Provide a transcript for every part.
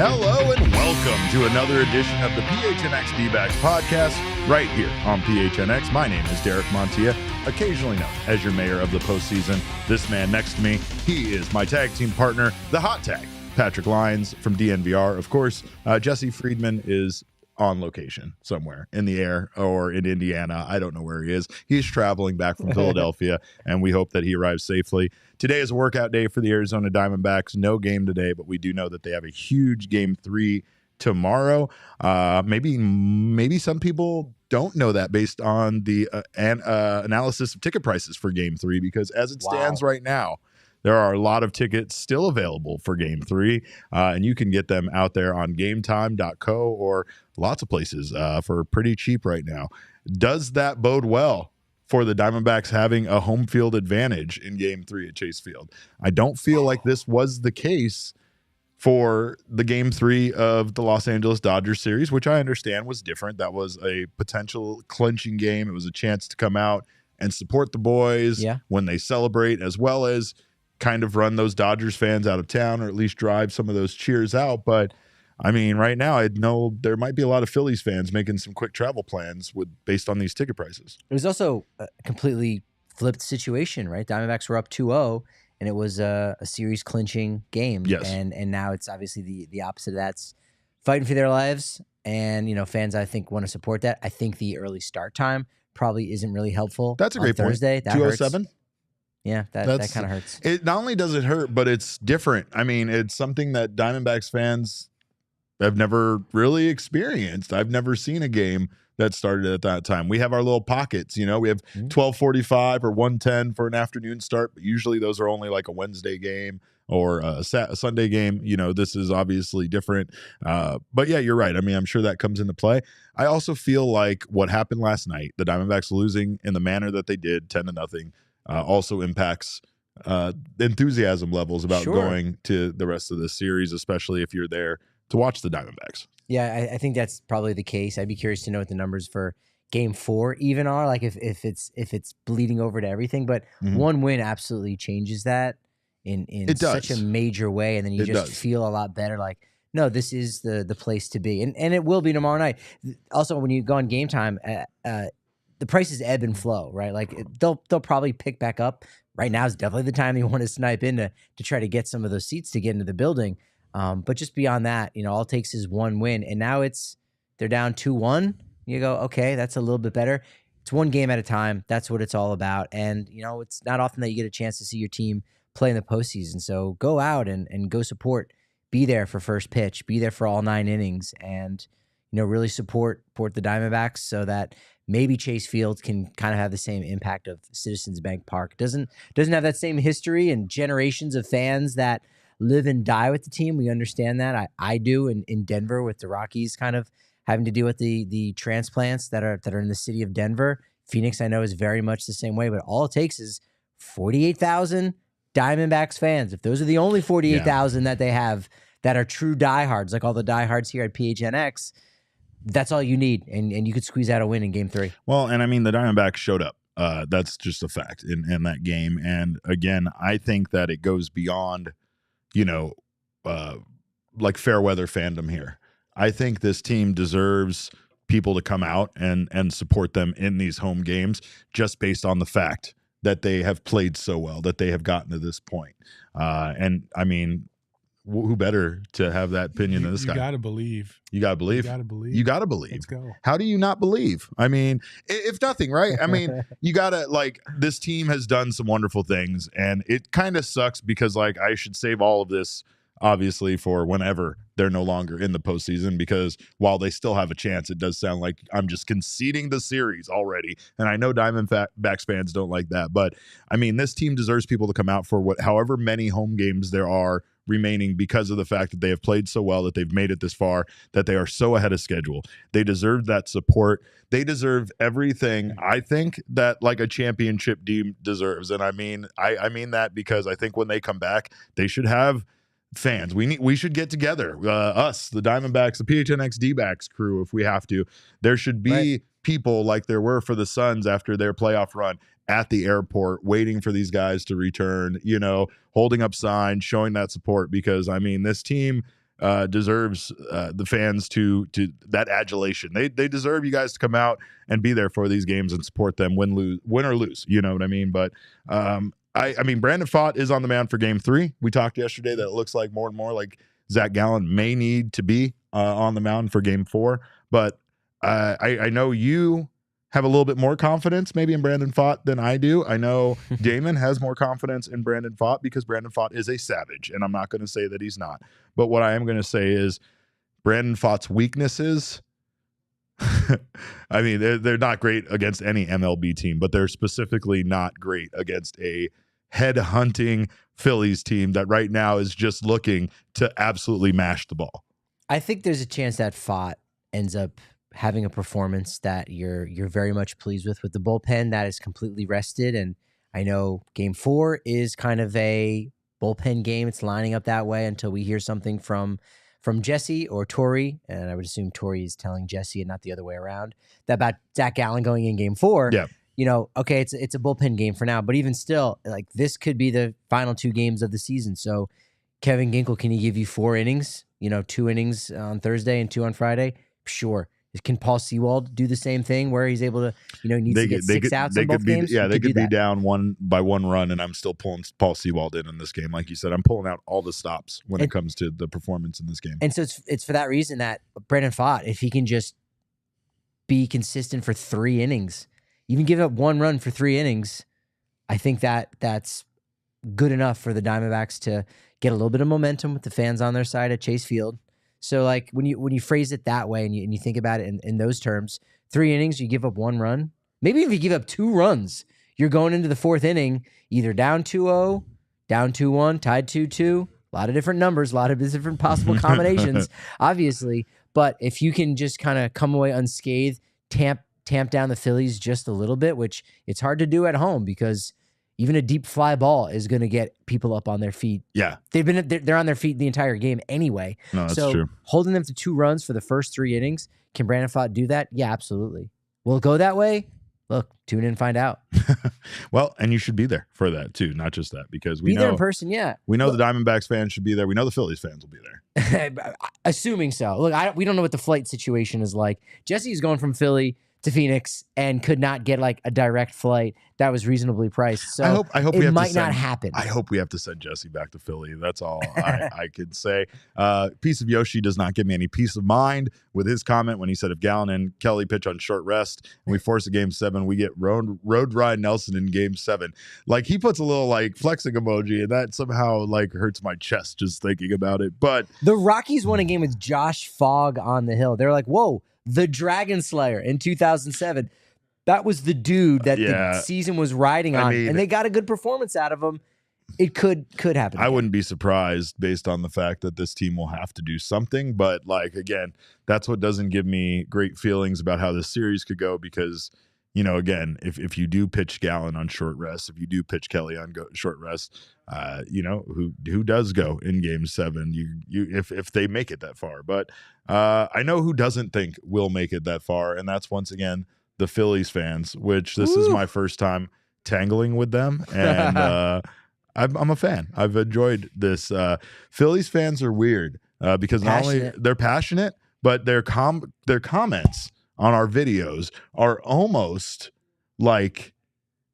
Hello and welcome to another edition of the PHNX D-backs podcast right here on PHNX. My name is Derek Montilla, occasionally known as your mayor of the postseason. This man next to me, he is my tag team partner, the hot tag, Patrick Lyons from DNVR. Of course, Jesse Friedman is on location somewhere in the air or in Indiana. I don't know where he is. He's traveling back from Philadelphia, and we hope that he arrives safely. Today is a workout day for the Arizona Diamondbacks. No game today, but we do know that they have a huge Game 3 tomorrow. Maybe some people don't know that based on the analysis of ticket prices for Game 3, because as it stands right now, there are a lot of tickets still available for Game 3, and you can get them out there on gametime.co or lots of places for pretty cheap right now. Does that bode well for the Diamondbacks having a home field advantage in Game 3 at Chase Field? I don't feel like this was the case for the Game 3 of the Los Angeles Dodgers series, which I understand was different. That was a potential clinching game. It was a chance to come out and support the boys when they celebrate, as well as kind of run those Dodgers fans out of town, or at least drive some of those cheers out. But I mean, right now, I know there might be a lot of Phillies fans making some quick travel plans based on these ticket prices. It was also a completely flipped situation, right? Diamondbacks were up 2-0, and it was a series clinching game. Yes. And now it's obviously the opposite of that. It's fighting for their lives. And, fans, I think, want to support that. I think the early start time probably isn't really helpful. That's a great Thursday. point. 2:07? Yeah, that kind of hurts. It not only does it hurt, but it's different. I mean, it's something that Diamondbacks fans have never really experienced. I've never seen a game that started at that time. We have our little pockets, we have 12:45 or 1:10 for an afternoon start, but usually those are only like a Wednesday game or a Sunday game. This is obviously different. But yeah, you're right. I mean, I'm sure that comes into play. I also feel like what happened last night, the Diamondbacks losing in the manner that they did, 10-0, also impacts enthusiasm levels about going to the rest of the series, especially if you're there to watch the Diamondbacks. Yeah, I think that's probably the case. I'd be curious to know what the numbers for Game 4 even are, like if it's bleeding over to everything. But one win absolutely changes that in such a major way, and then you feel a lot better. Like, no, this is the place to be, and it will be tomorrow night. Also, when you go on Game Time, the prices ebb and flow, right? Like they'll probably pick back up. Right now is definitely the time you want to snipe in to try to get some of those seats to get into the building. But just beyond that, all it takes is one win, and now they're down 2-1. You go, okay, that's a little bit better. It's one game at a time. That's what it's all about. And it's not often that you get a chance to see your team play in the postseason. So go out and go support. Be there for first pitch. Be there for all 9 innings, and really support the Diamondbacks so that maybe Chase Field can kind of have the same impact of Citizens Bank Park. Doesn't have that same history and generations of fans that live and die with the team. We understand that. I do in Denver with the Rockies kind of having to deal with the transplants that are in the city of Denver. Phoenix, I know, is very much the same way, but all it takes is 48,000 Diamondbacks fans. If those are the only 48,000 that they have that are true diehards, like all the diehards here at PHNX, that's all you need, and you could squeeze out a win in Game 3. Well, and I mean, the Diamondbacks showed up. That's just a fact in that game. And again, I think that it goes beyond, like fair weather fandom here. I think this team deserves people to come out and support them in these home games just based on the fact that they have played so well, that they have gotten to this point. And I mean, who better to have that opinion than this guy? You got to believe. You got to believe. You got to believe. You got to believe. Let's go. How do you not believe? I mean, if nothing, right? I mean, you got to, like, this team has done some wonderful things, and it kind of sucks because, like, I should save all of this, obviously, for whenever they're no longer in the postseason, because while they still have a chance, it does sound like I'm just conceding the series already. And I know Diamondbacks fans don't like that, but I mean, this team deserves people to come out for however many home games there are remaining, because of the fact that they have played so well, that they've made it this far, that they are so ahead of schedule. They deserve that support. They deserve everything, I think, that like a championship team deserves. And I mean that because I think when they come back, they should have fans. We should get together, us, the Diamondbacks, the PHNX D-backs crew, if we have to. There should be people like there were for the Suns after their playoff run at the airport, waiting for these guys to return, holding up signs, showing that support, because I mean, this team deserves the fans to that adulation. They deserve you guys to come out and be there for these games and support them, win or lose. You know what I mean? But I mean, Brandon Pfaadt is on the mound for Game 3. We talked yesterday that it looks like more and more like Zach Gallen may need to be on the mound for Game 4. But I know you have a little bit more confidence maybe in Brandon Pfaadt than I do. I know Damon has more confidence in Brandon Pfaadt because Brandon Pfaadt is a savage, and I'm not going to say that he's not. But what I am going to say is Brandon Pfaadt's weaknesses, I mean, they're not great against any MLB team, but they're specifically not great against a head-hunting Phillies team that right now is just looking to absolutely mash the ball. I think there's a chance that Pfaadt ends up having a performance that you're very much pleased with the bullpen that is completely rested. And I know Game 4 is kind of a bullpen game. It's lining up that way until we hear something from Jesse or Torrey, and I would assume Torrey is telling Jesse and not the other way around, that about Zach Gallen going in Game 4. Yeah. You know, okay, it's a bullpen game for now, but even still, like, this could be the final 2 games of the season. So Kevin Ginkel, can he give you 4 innings? You know, 2 innings on Thursday and 2 on Friday? Sure. Can Paul Sewald do the same thing where he's able to, you know, he needs to get 6 outs in both games? Yeah, they could be down 1 run, and I'm still pulling Paul Sewald in this game. Like you said, I'm pulling out all the stops when it comes to the performance in this game. And so it's for that reason that Brandon Pfaadt, if he can just be consistent for 3 innings, even give up 1 run for 3 innings, I think that's good enough for the Diamondbacks to get a little bit of momentum with the fans on their side at Chase Field. So, like, when you phrase it that way and you think about it in those terms, 3 innings, you give up 1 run. Maybe if you give up 2 runs, you're going into the 4th inning either down 2-0, down 2-1, tied 2-2. A lot of different numbers, a lot of different possible combinations, obviously. But if you can just kind of come away unscathed, tamp down the Phillies just a little bit, which it's hard to do at home because even a deep fly ball is going to get people up on their feet. Yeah. They're on their feet the entire game anyway. No, that's true. Holding them to 2 runs for the first 3 innings, can Brandon Pfaadt do that? Yeah, absolutely. Will it go that way? Look, tune in and find out. Well, and you should be there for that too, not just that, because we know there in person, yeah. We know the Diamondbacks fans should be there. We know the Phillies fans will be there. Assuming so. Look, we don't know what the flight situation is like. Jesse's going from Philly to Phoenix and could not get like a direct flight that was reasonably priced. So I hope it might not happen. I hope we have to send Jesse back to Philly. That's all I could say. Piece of Yoshi does not give me any peace of mind with his comment when he said if Gallen and Kelly pitch on short rest and we force a Game 7, we get road ride Nelson in Game 7. Like, he puts a little like flexing emoji, and that somehow like hurts my chest just thinking about it. But the Rockies won a game with Josh Fogg on the hill. They're like, whoa. The Dragon Slayer in 2007. That was the dude that the season was riding on, and they got a good performance out of him. It could happen. I wouldn't be surprised based on the fact that this team will have to do something. But, like, again, that's what doesn't give me great feelings about how this series could go because, you know, again, if you do pitch Gallen on short rest, if you do pitch Kelly on short rest, you know, who does go in Game 7 if they make it that far. But I know who doesn't think we'll make it that far, and that's once again the Phillies fans, which this is my first time tangling with them, and I'm a fan. I've enjoyed this. Phillies fans are weird because not only they're passionate, but their comments on our videos are almost like,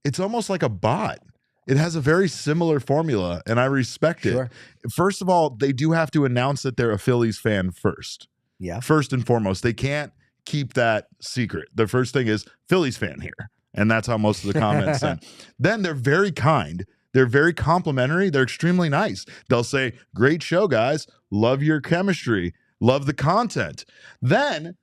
it's almost like a bot. It has a very similar formula, and I respect it. First of all, they do have to announce that they're a Phillies fan first. Yeah. First and foremost, they can't keep that secret. The first thing is Phillies fan here, and that's how most of the comments end. Then they're very kind. They're very complimentary. They're extremely nice. They'll say, "Great show, guys. Love your chemistry. Love the content." Then,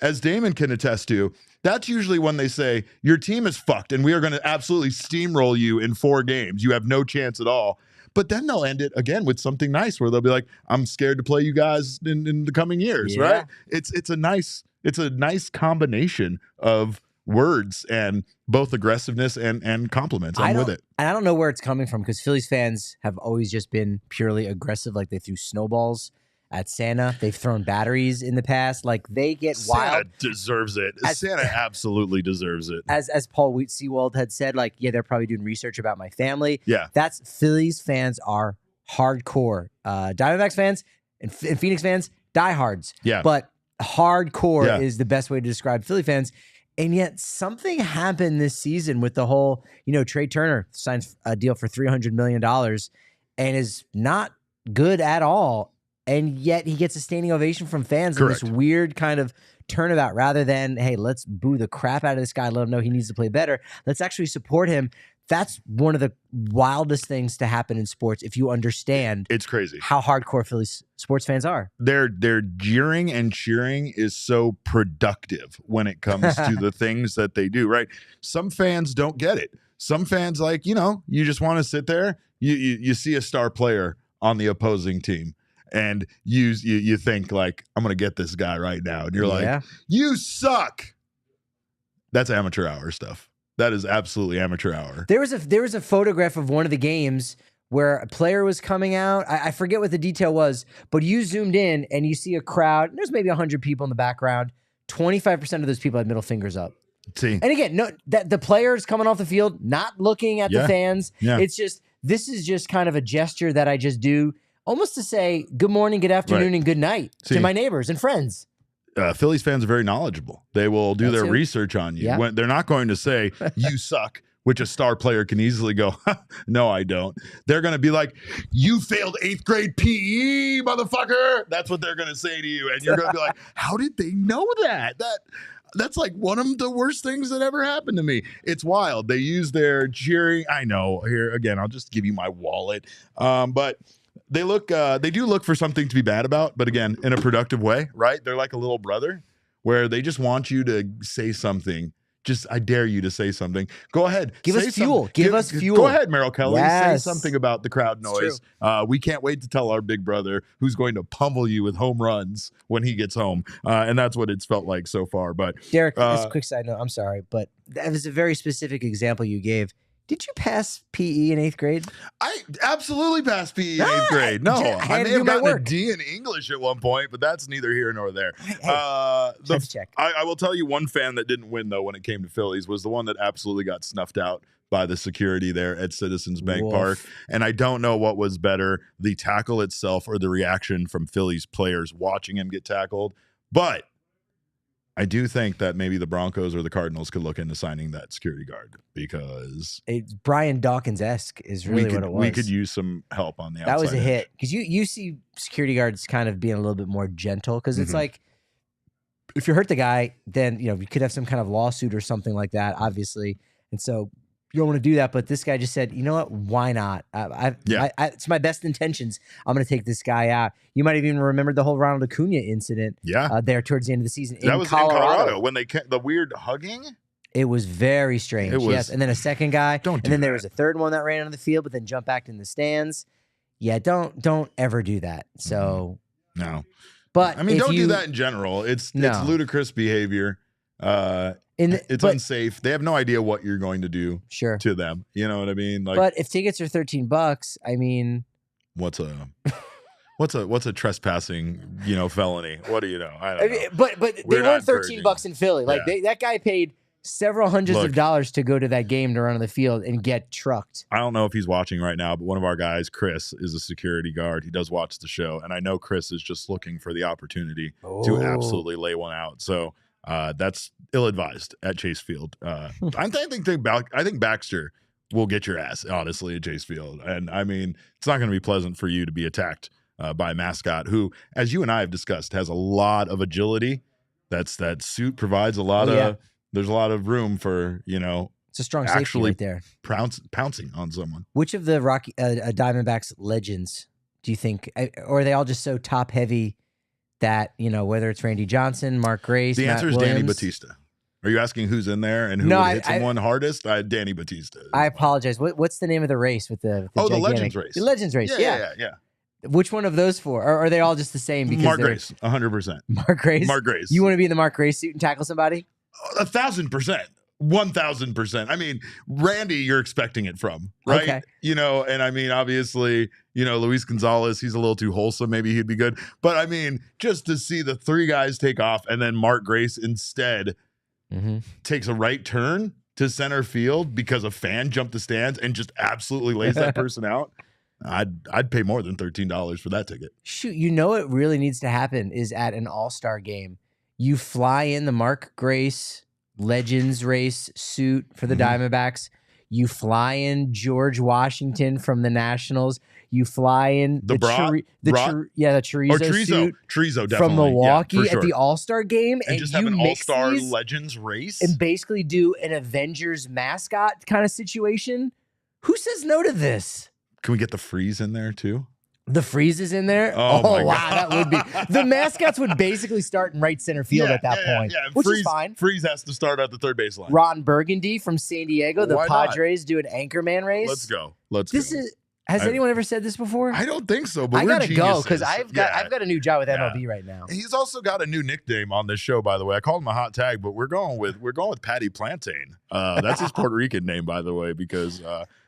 as Damon can attest to, that's usually when they say, "Your team is fucked and we are going to absolutely steamroll you in 4 games. You have no chance at all." But then they'll end it again with something nice where they'll be like, "I'm scared to play you guys in the coming years," right? It's a nice combination of words and both aggressiveness and compliments. I'm with it. And I don't know where it's coming from because Phillies fans have always just been purely aggressive. Like, they threw snowballs at Santa. They've thrown batteries in the past. Like, they get wild. Santa deserves it. Santa absolutely deserves it. As Paul Sewald had said, like, yeah, they're probably doing research about my family. Yeah. That's Phillies fans are hardcore. Diamondbacks fans, And Phoenix fans, diehards. Yeah. But hardcore is the best way to describe Philly fans. And yet something happened this season with the whole, Trey Turner signs a deal for $300 million and is not good at all. And yet he gets a standing ovation from fans in this weird kind of turnabout rather than, hey, let's boo the crap out of this guy, let him know he needs to play better. Let's actually support him. That's one of the wildest things to happen in sports if you understand it's crazy how hardcore Philly sports fans are. Their jeering and cheering is so productive when it comes to the things that they do, right? Some fans don't get it. Some fans, like, you just want to sit there. You see a star player on the opposing team. And you think, like, I'm going to get this guy right now. And you're like, you suck. That's amateur hour stuff. That is absolutely amateur hour. There was a photograph of one of the games where a player was coming out. I forget what the detail was, but you zoomed in and you see a crowd. There's maybe 100 people in the background. 25% of those people had middle fingers up. See. And again, no, that the players coming off the field, not looking at the fans. Yeah. It's just, this is just kind of a gesture that I just do almost to say good morning, good afternoon, and good night to my neighbors and friends. Phillies fans are very knowledgeable. They will do their research on you. Yeah. They're not going to say, you suck, which a star player can easily go, no, I don't. They're going to be like, you failed 8th grade PE, motherfucker. That's what they're going to say to you. And you're going to be like, how did they know that? That's like one of the worst things that ever happened to me. It's wild. They use their cheering. I know. Here, again, I'll just give you my wallet. But they do look for something to be bad about, but again, in a productive way, right? They're like a little brother where they just want you to say something. I dare you to say something. Go ahead. Give us fuel. Give us fuel. Go ahead, Merrill Kelly. Yes. Say something about the crowd noise. We can't wait to tell our big brother who's going to pummel you with home runs when he gets home. And that's what it's felt like so far. But Derek, just a quick side note. I'm sorry, but that was a very specific example you gave. Did you pass PE in 8th grade? I absolutely passed PE in 8th grade. No, I may have gotten a D in English at one point, but that's neither here nor there. Let's check. I will tell you one fan that didn't win, though, when it came to Phillies was the one that absolutely got snuffed out by the security there at Citizens Bank Park. And I don't know what was better, the tackle itself or the reaction from Phillies players watching him get tackled. But I do think that maybe the Broncos or the Cardinals could look into signing that security guard because it's Brian Dawkins-esque is really what it was. We could use some help on the outside. That was a hit because you see security guards kind of being a little bit more gentle because it's like if you hurt the guy, then you could have some kind of lawsuit or something like that, obviously, and so you don't want to do that. But this guy just said, you know what? Why not? It's my best intentions. I'm going to take this guy out. You might have even remembered the whole Ronald Acuna incident. There towards the end of the season that was Colorado. In Colorado when the weird hugging. It was very strange. Yes, and then a second guy, there was a third one that ran on the field, but then jumped back in the stands. Yeah, don't ever do that. So no, but I mean, don't do that in general. It's ludicrous behavior. It's unsafe. They have no idea what you're going to do to them. You know what I mean? Like, but if tickets are $13, I mean, what's a trespassing, felony? What do you know? I don't know. But they weren't $13 in Philly. Like that guy paid several hundreds of dollars to go to that game to run on the field and get trucked. I don't know if he's watching right now, but one of our guys, Chris, is a security guard. He does watch the show, and I know Chris is just looking for the opportunity to absolutely lay one out. So that's ill-advised at Chase Field. I think Baxter will get your ass, honestly, at Chase Field. And, I mean, it's not going to be pleasant for you to be attacked by a mascot who, as you and I have discussed, has a lot of agility. That suit provides a lot of – there's a lot of room for, it's a strong safety right there. Pouncing on someone. Which of the Diamondbacks legends do you think – or are they all just so top-heavy – that, whether it's Randy Johnson, Mark Grace, the answer is Danny Batista. Are you asking who's in there and who hit someone hardest? Danny Batista. I apologize. What's the name of the race with the the Legends race? The Legends race. Yeah. Which one of those four? Or are they all just the same? Because Mark Grace, 100%. Mark Grace. Mark Grace. You want to be in the Mark Grace suit and tackle somebody? 1,000%. 1,000%. I mean, Randy, you're expecting it from, right? Okay. And I mean, obviously, Luis Gonzalez, he's a little too wholesome. Maybe he'd be good. But I mean, just to see the three guys take off and then Mark Grace instead takes a right turn to center field because a fan jumped the stands and just absolutely lays that person out. I'd pay more than $13 for that ticket. Shoot, you know what really needs to happen is at an all-star game, you fly in the Mark Grace Legends race suit for the Diamondbacks. You fly in George Washington from the Nationals. You fly in the chorizo suit definitely. from Milwaukee sure. at the All-Star game, and just have an All-Star Legends race and basically do an Avengers mascot kind of situation. Who says no to this? Can we get the Freeze in there too? The Freeze is in there? Oh my wow, that would be. The mascots would basically start in right center field at that point, which is fine. Freeze has to start at the third baseline. Ron Burgundy from San Diego, the Padres do an Anchorman race. Let's go. Has anyone ever said this before? I don't think so, but I gotta go because I've got a new job with MLB right now. He's also got a new nickname on this show, by the way. I called him a hot tag, but we're going with Patty Plantain. That's his Puerto Rican name, by the way, because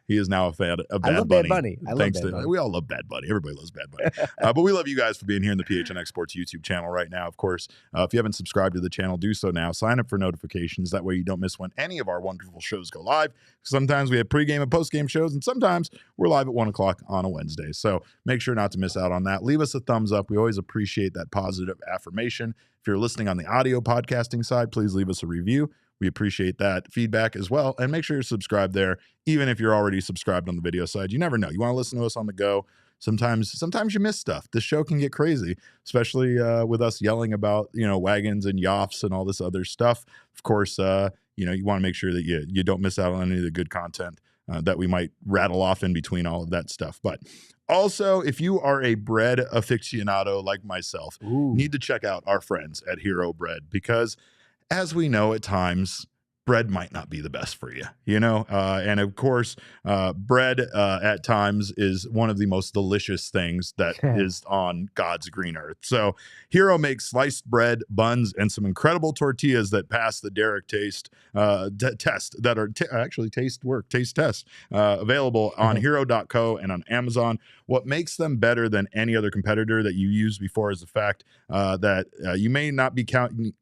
he is now a fan of Bad Bunny. I love Bad Bunny. We all love Bad Bunny. Everybody loves Bad Bunny. But we love you guys for being here in the PHNX Sports YouTube channel right now. Of course, if you haven't subscribed to the channel, do so now. Sign up for notifications. That way you don't miss when any of our wonderful shows go live. Sometimes we have pregame and postgame shows, and sometimes we're live at 1 o'clock on a Wednesday. So make sure not to miss out on that. Leave us a thumbs up. We always appreciate that positive affirmation. If you're listening on the audio podcasting side, please leave us a review. We appreciate that feedback as well. And make sure you're subscribed there, even if you're already subscribed on the video side. You never know. You want to listen to us on the go. Sometimes you miss stuff. This show can get crazy, especially with us yelling about, wagons and yachts and all this other stuff. Of course, you want to make sure that you don't miss out on any of the good content that we might rattle off in between all of that stuff. But also, if you are a bread aficionado like myself, need to check out our friends at Hero Bread, because as we know, at times, bread might not be the best for you, and of course, bread at times is one of the most delicious things that is on God's green earth. So Hero makes sliced bread, buns, and some incredible tortillas that pass the Derek taste test, that are taste test, available on hero.co and on Amazon. What makes them better than any other competitor that you used before is the fact that you may not be cutting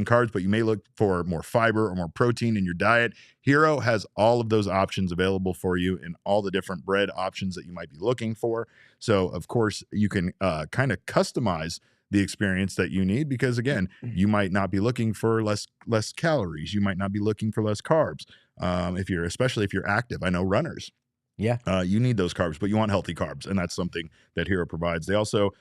carbs, but you may look for more fiber or more protein in your diet. Hero has all of those options available for you in all the different bread options that you might be looking for. So, of course, you can kind of customize the experience that you need, because, again, you might not be looking for less calories. You might not be looking for less carbs. Especially if you're active. I know runners. Yeah. You need those carbs, but you want healthy carbs, and that's something that Hero provides. They also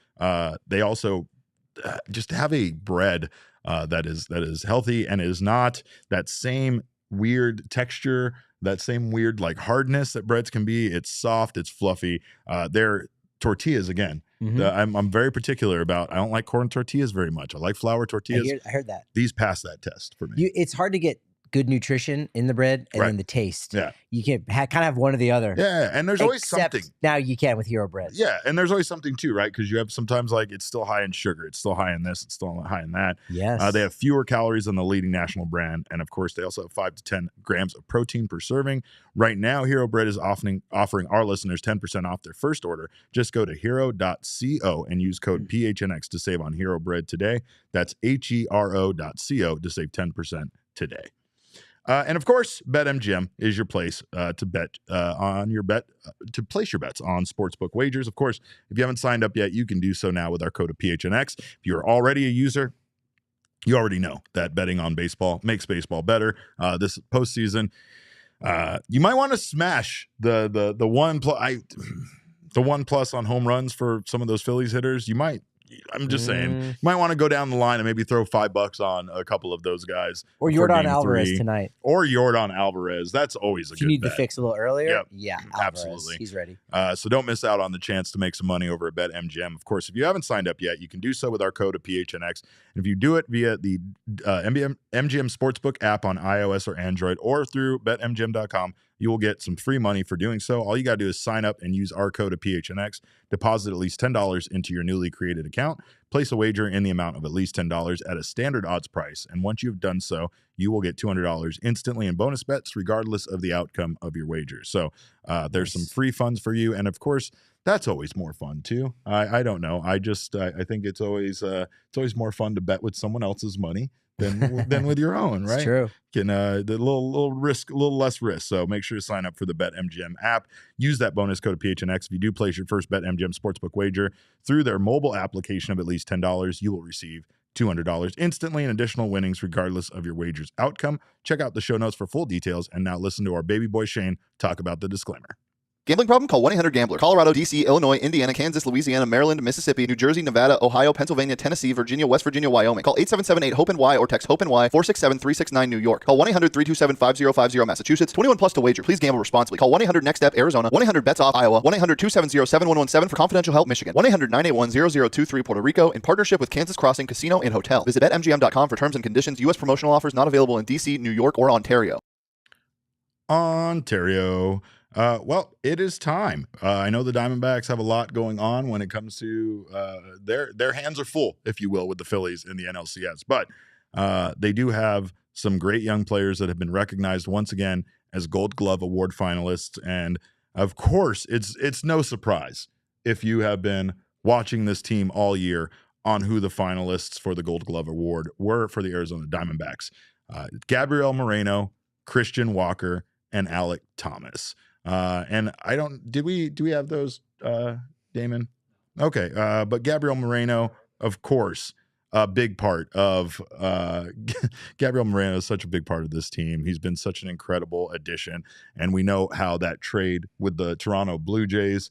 just have a bread that is healthy and is not that same weird texture, that same weird hardness that breads can be. It's soft, it's fluffy. They're tortillas again. I'm very particular about. I don't like corn tortillas very much. I like flour tortillas. I heard that. These pass that test for me. It's hard to get good nutrition in the bread and then the taste. Yeah. You can kind of have one or the other. Yeah. And there's always something. Now you can with Hero Bread. Yeah. And there's always something too, right? Because you have sometimes it's still high in sugar. It's still high in this. It's still high in that. Yes. They have fewer calories than the leading national brand. And of course, they also have 5 to 10 grams of protein per serving. Right now, Hero Bread is offering our listeners 10% off their first order. Just go to hero.co and use code PHNX to save on Hero Bread today. That's hero.co to save 10% today. And of course, BetMGM is your place to bet to place your bets on sportsbook wagers. Of course, if you haven't signed up yet, you can do so now with our code of PHNX. If you're already a user, you already know that betting on baseball makes baseball better. This postseason, you might want to smash the 1+ on home runs for some of those Phillies hitters. I'm just saying, you might want to go down the line and maybe throw $5 on a couple of those guys. Or Yordan Alvarez tonight. Or Yordan Alvarez. That's always a good bet. You need to fix a little earlier? Yep. Yeah, Alvarez. Absolutely. He's ready. So don't miss out on the chance to make some money over at BetMGM. Of course, if you haven't signed up yet, you can do so with our code of PHNX. And if you do it via the MGM Sportsbook app on iOS or Android, or through BetMGM.com, you will get some free money for doing so. All you got to do is sign up and use our code of PHNX, deposit at least $10 into your newly created account, place a wager in the amount of at least $10 at a standard odds price. And once you've done so, you will get $200 instantly in bonus bets, regardless of the outcome of your wager. So there's some free funds for you. And of course, that's always more fun too. I don't know. I think it's always more fun to bet with someone else's money than with your own, right? It's true. Can the little risk, a little less risk. So make sure to sign up for the BetMGM app. Use that bonus code PHNX. If you do place your first BetMGM sportsbook wager through their mobile application of at least $10, you will receive $200 instantly in additional winnings regardless of your wager's outcome. Check out the show notes for full details. And now listen to our baby boy Shane talk about the disclaimer. Gambling problem? Call 1-800-GAMBLER. Colorado, D.C., Illinois, Indiana, Kansas, Louisiana, Maryland, Mississippi, New Jersey, Nevada, Ohio, Pennsylvania, Tennessee, Virginia, West Virginia, Wyoming. Call 877-8-HOPENY or text HOPENY 467-369 New York. Call 1-800-327-5050 Massachusetts. 21 plus to wager. Please gamble responsibly. Call 1-800-NEXT-STEP Arizona. 1-800-BETS-OFF Iowa. 1-800-270-7117 for confidential help Michigan. 1-800-981-0023 Puerto Rico in partnership with Kansas Crossing Casino and Hotel. Visit BetMGM.com for terms and conditions. U.S. promotional offers not available in D.C., New York, or Ontario. Well, it is time. I know the Diamondbacks have a lot going on when it comes to their hands are full, if you will, with the Phillies in the NLCS. But they do have some great young players that have been recognized once again as Gold Glove Award finalists. And of course, it's no surprise if you have been watching this team all year on who the finalists for the Gold Glove Award were for the Arizona Diamondbacks. Gabriel Moreno, Christian Walker, and Alek Thomas. And I don't, do we have those, Damon? Okay. But Gabriel Moreno, of course, a big part of, Gabriel Moreno is such a big part of this team. He's been such an incredible addition. And we know how that trade with the Toronto Blue Jays,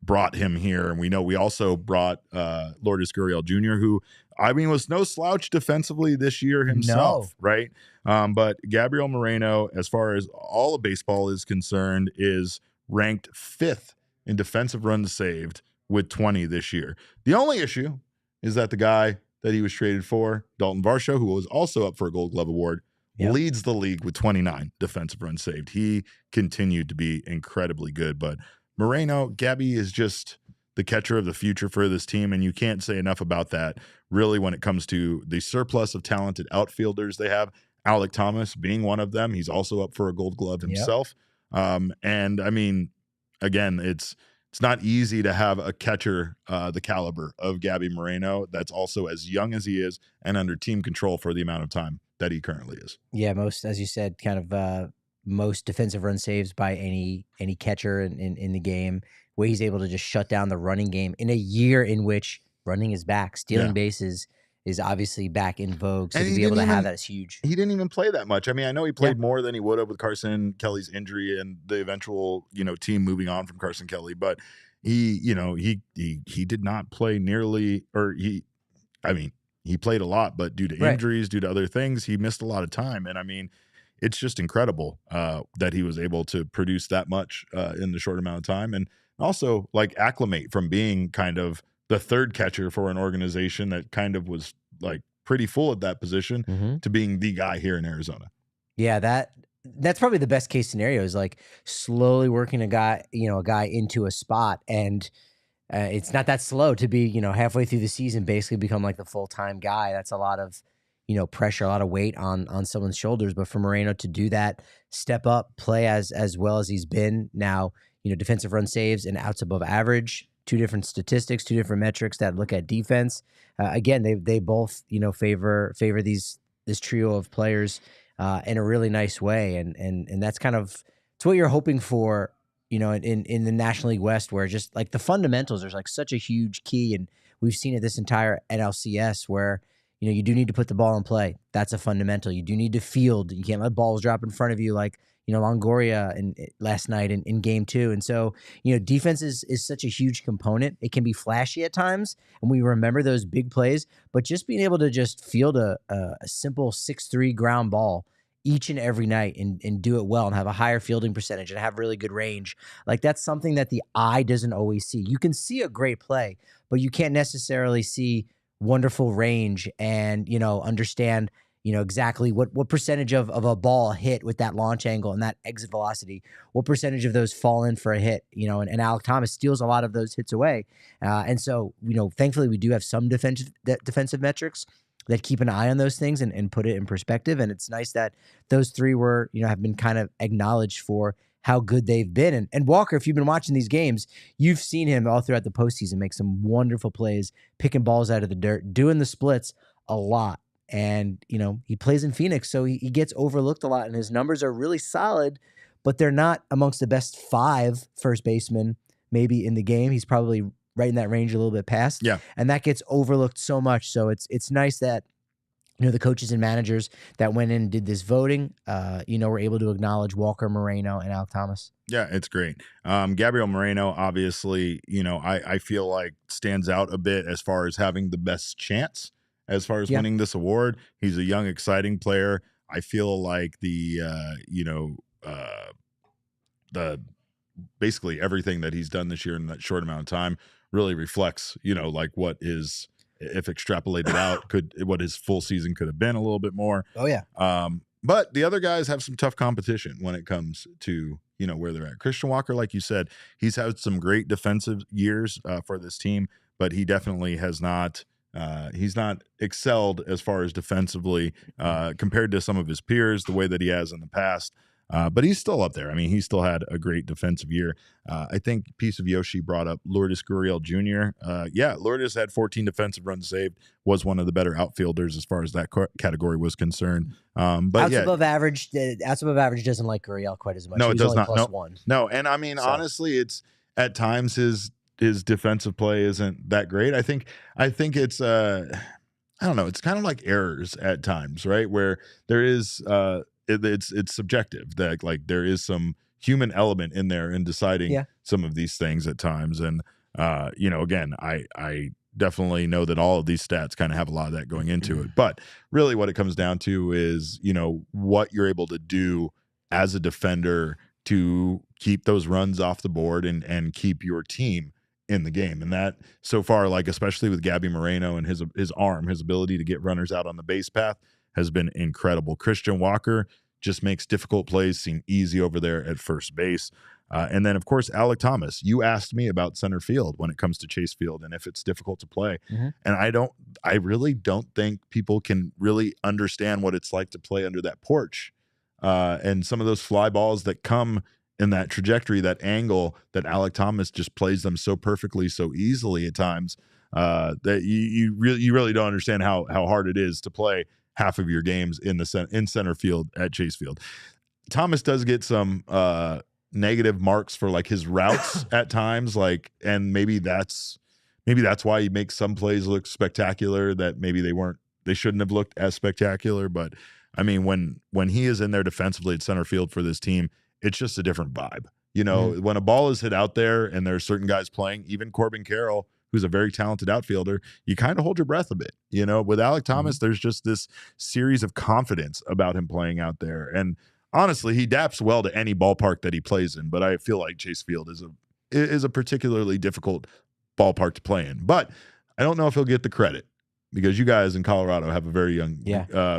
brought him here. And we know we also brought, Lourdes Gurriel Jr., who, I mean, was no slouch defensively this year himself, right? But Gabriel Moreno, as far as all of baseball is concerned, is ranked 5th in defensive runs saved with 20 this year. The only issue is that the guy that he was traded for, Dalton Varsho, who was also up for a Gold Glove Award, leads the league with 29 defensive runs saved. He continued to be incredibly good. But Moreno, Gabby is just the catcher of the future for this team, and you can't say enough about that, really, when it comes to the surplus of talented outfielders they have. Alek Thomas being one of them. He's also up for a Gold Glove himself. And, I mean, again, it's not easy to have a catcher the caliber of Gabby Moreno that's also as young as he is and under team control for the amount of time that he currently is. Yeah, most, as you said, kind of most defensive run saves by any catcher in the game, where he's able to just shut down the running game in a year in which running is back. Stealing bases is obviously back in vogue. So to be able to have that is huge. He didn't even play that much. I mean, I know he played more than he would have with Carson Kelly's injury and the eventual, team moving on from Carson Kelly, but he did not play nearly, he played a lot, but due to injuries, due to other things, he missed a lot of time. And I mean, it's just incredible that he was able to produce that much in the short amount of time. And also acclimate from being kind of the third catcher for an organization that kind of was pretty full at that position to being the guy here in Arizona. Yeah, that's probably the best case scenario, is slowly working a guy into a spot. And it's not that slow to be, halfway through the season, basically become the full-time guy. That's a lot of, pressure, a lot of weight on someone's shoulders. But for Moreno to do that, step up, play as well as he's been now, defensive run saves and outs above average, 2 different statistics, 2 different metrics that look at defense. Again, they both, favor this trio of players in a really nice way. And that's kind of, it's what you're hoping for, in the National League West, where just the fundamentals, there's such a huge key. And we've seen it this entire NLCS where, you do need to put the ball in play. That's a fundamental. You do need to field. You can't let balls drop in front of you Longoria last night in game 2. And so, defense is such a huge component. It can be flashy at times, and we remember those big plays, but just being able to just field a simple 6-3 ground ball each and every night and do it well and have a higher fielding percentage and have really good range. That's something that the eye doesn't always see. You can see a great play, but you can't necessarily see wonderful range and, understand, exactly what percentage of a ball hit with that launch angle and that exit velocity, what percentage of those fall in for a hit, and Alek Thomas steals a lot of those hits away. And so, thankfully we do have some defensive metrics that keep an eye on those things and put it in perspective. And it's nice that those 3 were, have been kind of acknowledged for how good they've been. And Walker, if you've been watching these games, you've seen him all throughout the postseason make some wonderful plays, picking balls out of the dirt, doing the splits a lot. and he plays in Phoenix, so he gets overlooked a lot, and his numbers are really solid, but they're not amongst the best 5 first basemen maybe in the game. He's probably right in that range, a little bit past. Yeah. And that gets overlooked so much. So it's nice that, the coaches and managers that went in and did this voting, were able to acknowledge Walker, Moreno, and Alek Thomas. Yeah, it's great. Gabriel Moreno, obviously, I feel like stands out a bit as far as having the best chance as far as winning this award. He's a young, exciting player. I feel like the basically everything that he's done this year in that short amount of time really reflects, like what is, if extrapolated out, what his full season could have been a little bit more. Oh yeah. But the other guys have some tough competition when it comes to, where they're at. Christian Walker, like you said, he's had some great defensive years for this team, but he definitely has not, he's not excelled as far as defensively compared to some of his peers, the way that he has in the past. But he's still up there. I mean, he still had a great defensive year. I think Piece of Yoshi brought up Lourdes Gurriel Jr. Lourdes had 14 defensive runs saved, was one of the better outfielders as far as that category was concerned. But above average doesn't like Gurriel quite as much. No, it does not. +1. No, and I mean, honestly, it's at times his defensive play isn't that great. I think it's I don't know. It's kind of like errors at times, right? Where there is it's subjective, that like there is some human element in there in deciding some of these things at times. And again, I definitely know that all of these stats kind of have a lot of that going into it, but really what it comes down to is what you're able to do as a defender to keep those runs off the board and keep your team in the game. And that so far, like especially with Gabby Moreno and his arm, his ability to get runners out on the base path has been incredible. Christian Walker just makes difficult plays seem easy over there at first base. And then, of course, Alek Thomas. You asked me about center field when it comes to Chase Field and if it's difficult to play. Mm-hmm. And I really don't think people can really understand what it's like to play under that porch. And some of those fly balls that come in that trajectory, that angle, that Alek Thomas just plays them so perfectly, so easily at times, that you really don't understand how hard it is to play half of your games in center field at Chase Field. Thomas does get some negative marks for like his routes at times, and maybe that's why he makes some plays look spectacular that maybe they shouldn't have looked as spectacular. But I mean, when he is in there defensively at center field for this team, it's just a different vibe. When a ball is hit out there and there are certain guys playing, even Corbin Carroll, who's a very talented outfielder, you kind of hold your breath a bit. With Alek Thomas, there's just this series of confidence about him playing out there. And honestly, he adapts well to any ballpark that he plays in, but I feel like Chase Field is a particularly difficult ballpark to play in. But I don't know if he'll get the credit because you guys in Colorado have a very young,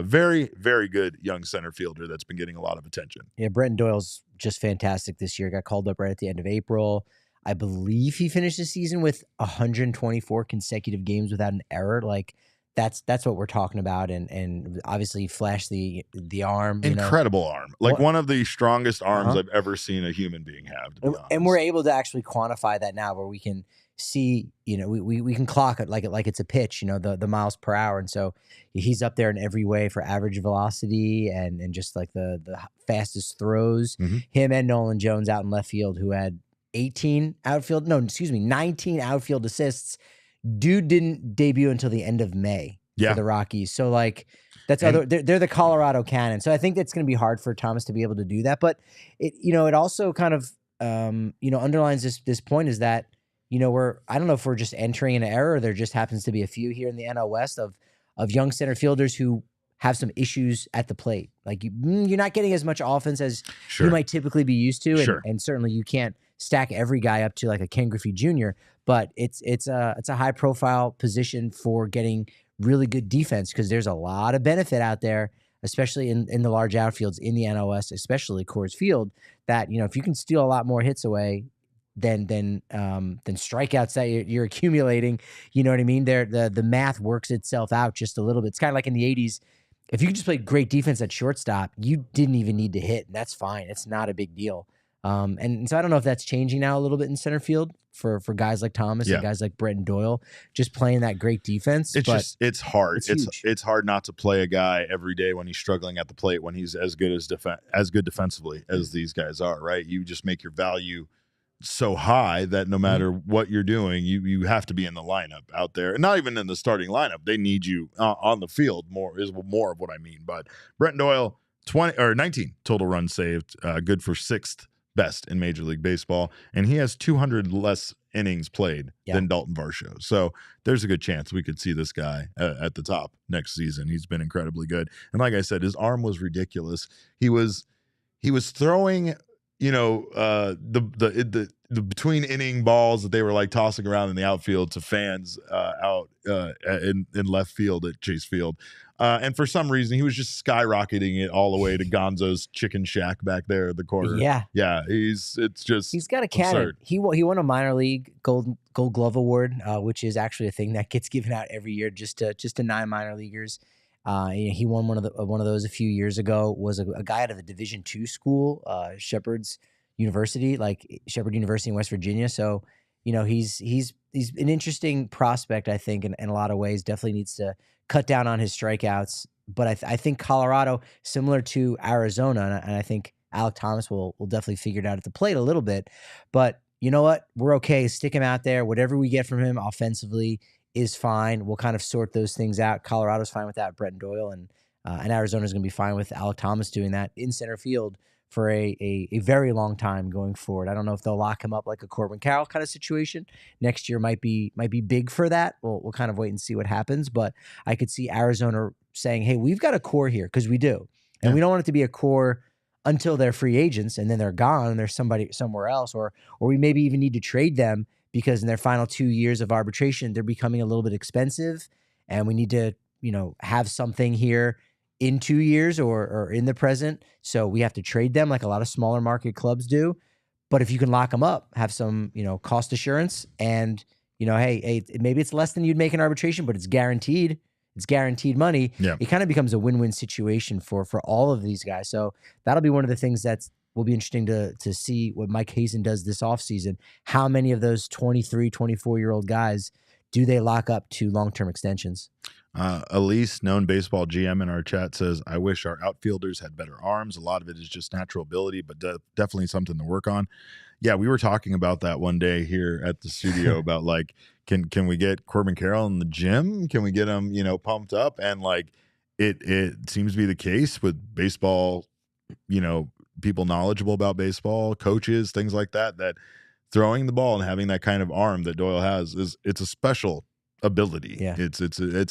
very, very good young center fielder that's been getting a lot of attention. Yeah, Brenton Doyle's just fantastic this year. Got called up right at the end of April. I believe he finished the season with 124 consecutive games without an error. Like that's what we're talking about. And obviously flashed the arm. Incredible arm. Like one of the strongest arms I've ever seen a human being have, to be honest. And we're able to actually quantify that now where we can see, we can clock it like it's a pitch, the miles per hour. And so he's up there in every way for average velocity and just like the fastest throws. Mm-hmm. Him and Nolan Jones out in left field, who had 19 outfield assists. Dude didn't debut until the end of May for the Rockies. So like they're the Colorado Cannon. So I think that's going to be hard for Thomas to be able to do that. But it also kind of underlines this point is that I don't know if we're just entering an era. There just happens to be a few here in the NL West of young center fielders who have some issues at the plate. Like you're not getting as much offense as you might typically be used to, and certainly you can't stack every guy up to like a Ken Griffey Jr., but it's a high profile position for getting really good defense because there's a lot of benefit out there, especially in the large outfields in the NOS, especially Coors Field, that if you can steal a lot more hits away than strikeouts that you're accumulating, you know what I mean? The math works itself out just a little bit. It's kind of like in the 80s. If you just play great defense at shortstop, you didn't even need to hit, and that's fine. It's not a big deal. And so I don't know if that's changing now a little bit in center field for guys like Thomas and guys like Brett and Doyle, just playing that great defense. It's hard. It's it's hard not to play a guy every day when he's struggling at the plate, when he's as good defensively as these guys are, right? You just make your value so high that no matter what you're doing, you have to be in the lineup out there, and not even in the starting lineup. They need you on the field more of what I mean. But Brett Doyle, 19 total runs saved, good for 6th best in Major League Baseball, and he has 200 less innings played than Dalton Varsho. So there's a good chance we could see this guy at the top next season. He's been incredibly good, and like I said, his arm was ridiculous. He was throwing, the between inning balls that they were like tossing around in the outfield to fans out in left field at Chase Field. And for some reason, he was just skyrocketing it all the way to Gonzo's Chicken Shack back there at the corner. Yeah. He's got a cannon. Absurd. He won a minor league Gold Glove Award, which is actually a thing that gets given out every year just to 9 minor leaguers. He won one of those a few years ago. Was a guy out of a Division II school, Shepherd University in West Virginia. So, he's an interesting prospect, I think, in a lot of ways. Definitely needs to cut down on his strikeouts. But I think Colorado, similar to Arizona, and I think Alek Thomas will definitely figure it out at the plate a little bit. But you know what? We're okay. Stick him out there. Whatever we get from him offensively is fine. We'll kind of sort those things out. Colorado's fine with that, Brett and Doyle, and Arizona's going to be fine with Alek Thomas doing that in center field for a very long time going forward. I don't know if they'll lock him up like a Corbin Carroll kind of situation. Next year might be big for that. We'll kind of wait and see what happens, but I could see Arizona saying, hey, we've got a core here, because we do. And we don't want it to be a core until they're free agents and then they're gone and there's somebody somewhere else, or we maybe even need to trade them because in their final 2 years of arbitration, they're becoming a little bit expensive and we need to, have something here in 2 years or in the present. So we have to trade them like a lot of smaller market clubs do. But if you can lock them up, have some, cost assurance and, hey, maybe it's less than you'd make in arbitration, but it's guaranteed. It's guaranteed money. Yeah. It kind of becomes a win-win situation for all of these guys. So that'll be one of the things that will be interesting to see what Mike Hazen does this offseason. How many of those 23, 24-year-old guys do they lock up to long-term extensions? Elise, known baseball GM in our chat, says, I wish our outfielders had better arms. A lot of it is just natural ability, but definitely something to work on. Yeah, we were talking about that one day here at the studio about like, can we get Corbin Carroll in the gym? Can we get him, pumped up? And like, it seems to be the case with baseball, people knowledgeable about baseball, coaches, things like that, that throwing the ball and having that kind of arm that Doyle has it's a special ability. Yeah. It's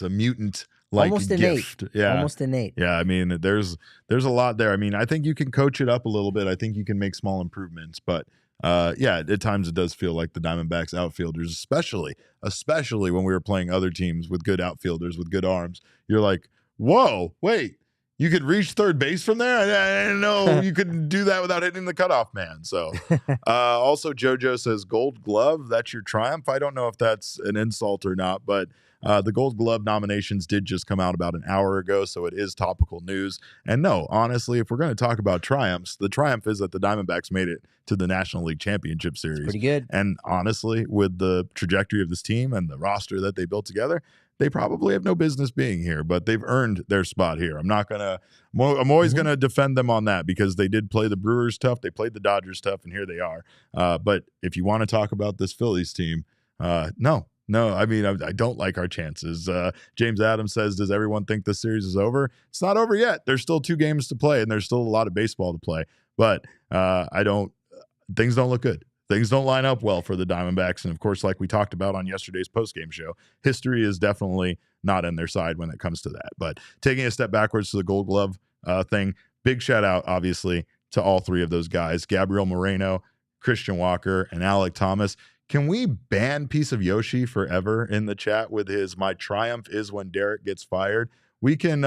a mutant like almost gift. Innate. Yeah. Almost innate. Yeah. I mean, there's a lot there. I mean, I think you can coach it up a little bit. I think you can make small improvements, but at times it does feel like the Diamondbacks outfielders, especially when we were playing other teams with good outfielders with good arms. You're like, whoa, wait, you could reach third base from there? I didn't know you could do that without hitting the cutoff man. So also JoJo says Gold Glove, that's your triumph. I don't know if that's an insult or not, but the Gold Glove nominations did just come out about an hour ago, so it is topical news. And no, honestly, if we're going to talk about triumphs, the triumph is that the Diamondbacks made it to the National League Championship Series. It's pretty good. And honestly, with the trajectory of this team and the roster that they built together, they probably have no business being here, but they've earned their spot here. I'm always going to defend them on that because they did play the Brewers tough. They played the Dodgers tough, and here they are. But if you want to talk about this Phillies team, no, I mean, I don't like our chances. James Adams says, does everyone think this series is over? It's not over yet. There's still 2 games to play, and there's still a lot of baseball to play. But things don't look good. Things don't line up well for the Diamondbacks. And, of course, like we talked about on yesterday's postgame show, history is definitely not on their side when it comes to that. But taking a step backwards to the Gold Glove thing, big shout-out, obviously, to all 3 of those guys, Gabriel Moreno, Christian Walker, and Alek Thomas. Can we ban Piece of Yoshi forever in the chat with his "My triumph is when Derek gets fired"? We can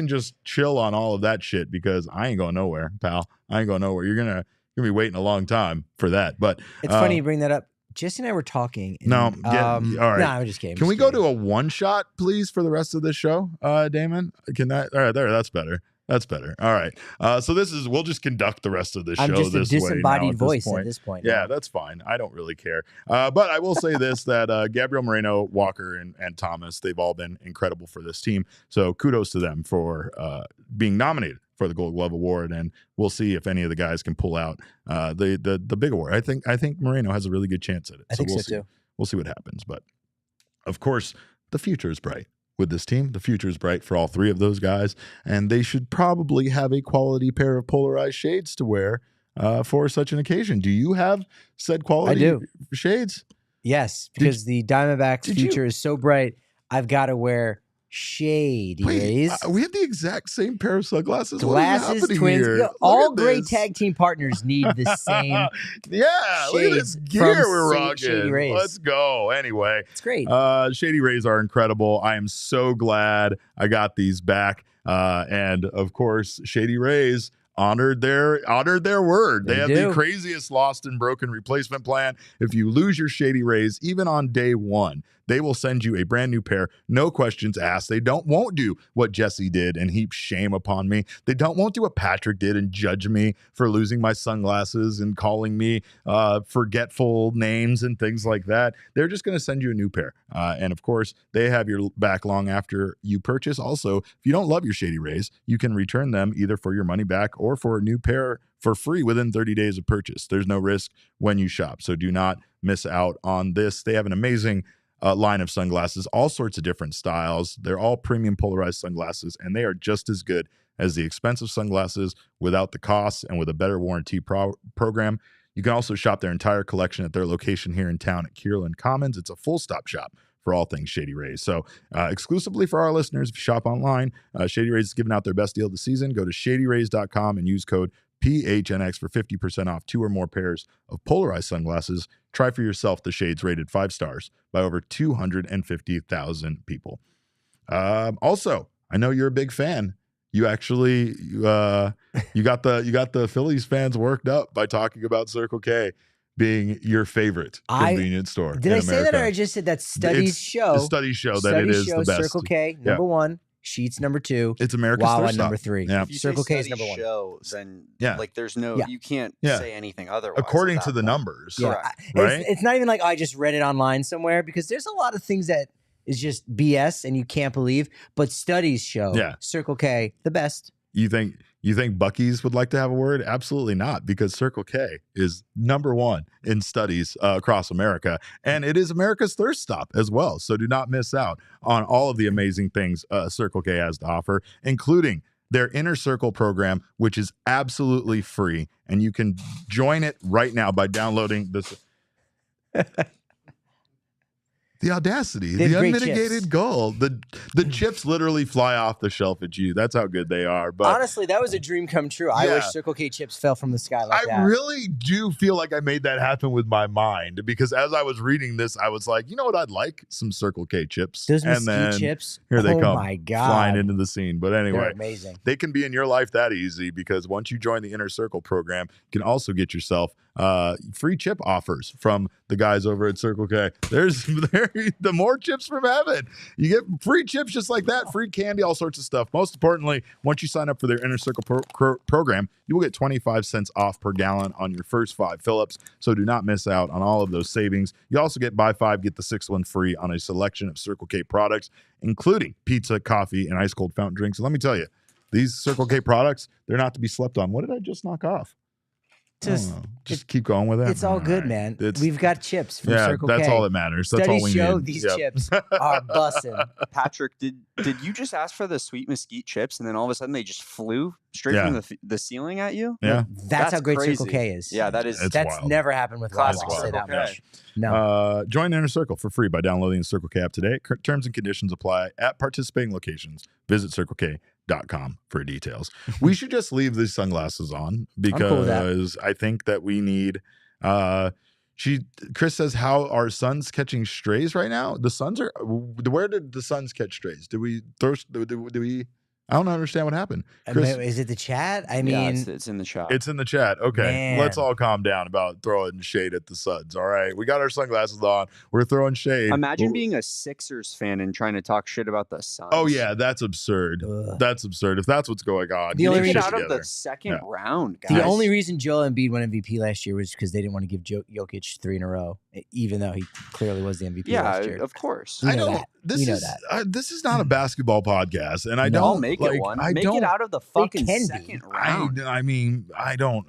just chill on all of that shit because I ain't going nowhere, pal. I ain't going nowhere. You're gonna be waiting a long time for that. But it's funny you bring that up. Jesse and I were talking. And, all right. No, I'm just kidding. Can we go to a one shot, please, for the rest of the show, Damon? Can that? All right, there. That's better. That's better. All right. So we'll just conduct the rest of the show I'm just a this way now disembodied voice at this point. Yeah, now. that's fine. I don't really care. But I will say this, that Gabriel Moreno, Walker, and Thomas, they've all been incredible for this team. So kudos to them for being nominated for the Gold Glove Award, and we'll see if any of the guys can pull out the big award. I think Moreno has a really good chance at it. I think so too. We'll see what happens. But of course, the future is bright. With this team, the future is bright for all three of those guys, and they should probably have a quality pair of polarized shades to wear for such an occasion. Do you have said quality shades? Yes, because the Diamondbacks' future is so bright, I've got to wear shady rays. We have the exact same pair of sunglasses. Glasses, twins. Here? All great tag team partners need the same. Look at this gear we're rocking. Shady Rays. Let's go. Anyway, it's great. Shady Rays are incredible. I am so glad I got these back. And of course, Shady Rays honored their word. They have the craziest lost and broken replacement plan. If you lose your Shady Rays, even on day one, they will send you a brand new pair, no questions asked. They won't do what Jesse did and heap shame upon me. They won't do what Patrick did and judge me for losing my sunglasses and calling me forgetful names and things like that. They're just going to send you a new pair. And of course, they have your back long after you purchase. Also, if you don't love your Shady Rays, you can return them either for your money back or for a new pair for free within 30 days of purchase. There's no risk when you shop, so do not miss out on this. They have an amazing line of sunglasses, all sorts of different styles. They're all premium polarized sunglasses, and they are just as good as the expensive sunglasses without the costs and with a better warranty program. You can also shop their entire collection at their location here in town at Kierland Commons. It's a full-stop shop for all things Shady Rays. So exclusively for our listeners, if you shop online, Shady Rays is giving out their best deal of the season. Go to shadyrays.com and use code PHNX for 50% off 2 or more pairs of polarized sunglasses. Try for yourself the shades rated 5 stars by over 250,000 people. Also, I know you're a big fan. You actually you got the Phillies fans worked up by talking about Circle K being your favorite convenience store. Did I say that, or I just said that studies show? Studies show that it is the best. Circle K number 1. Sheets number 2. It's America's thirst number stop. 3. Yeah. If you Circle say K is number 1. Show, then like there's no you can't say anything otherwise. According to the numbers. Yeah. Right? It's not even like I just read it online somewhere, because there's a lot of things that is just BS and you can't believe, but studies show Circle K the best. You think Buc-ee's would like to have a word? Absolutely not, because Circle K is number 1 in studies across America, and it is America's thirst stop as well. So do not miss out on all of the amazing things Circle K has to offer, including their Inner Circle program, which is absolutely free, and you can join it right now by downloading this. The audacity, the unmitigated gold. The chips literally fly off the shelf at you. That's how good they are. But honestly, that was a dream come true. I wish Circle K chips fell from the sky like that. I really do feel like I made that happen with my mind, because as I was reading this, I was like, you know what, I'd like some Circle K chips. Those mesquite chips. Here they come, my God, flying into the scene. But anyway, they're amazing. They can be in your life that easy, because once you join the Inner Circle program, you can also get yourself free chip offers from the guys over at Circle K. There's the more chips from heaven. You get free chips just like that, free candy, all sorts of stuff. Most importantly, once you sign up for their Inner Circle program, you will get 25 cents off per gallon on your first 5 fill-ups. So do not miss out on all of those savings. You also get buy 5, get the 6th one free on a selection of Circle K products, including pizza, coffee, and ice cold fountain drinks. And let me tell you, these Circle K products, they're not to be slept on. What did I just knock off? Just keep going with it. It's all good, man. We've got chips from Circle K. That's all that matters. That's Studies all we show need. These chips are bussin'. Patrick, did you just ask for the sweet mesquite chips, and then all of a sudden they just flew straight from the ceiling at you? Yeah, that's how great crazy. Circle K is. Yeah, that's wild. Never happened with classic. I'll say that much. No. Join Inner Circle for free by downloading the Circle K app today. Terms and conditions apply at participating locations. Visit CircleK.com for details. We should just leave these sunglasses on, because I think that we need Chris says, how are Suns catching strays right now? The Suns are, where did the Suns catch strays? I I don't understand what happened. Chris, is it the chat? I mean, it's in the chat. It's in the chat. Okay, man. Let's all calm down about throwing shade at the Suns. All right, we got our sunglasses on. We're throwing shade. Imagine being a Sixers fan and trying to talk shit about the Suns. Oh yeah, that's absurd. Ugh. That's absurd. If that's what's going on, The only get reason- out of the second round, guys. The only reason Joel Embiid won MVP last year was because they didn't want to give Jokic 3 in a row, even though he clearly was the MVP last year. Of course. We know that. This is not a basketball podcast, and I No. don't I'll make like, it one. I Make don't, it out of the fucking can be. second round. I mean, I don't.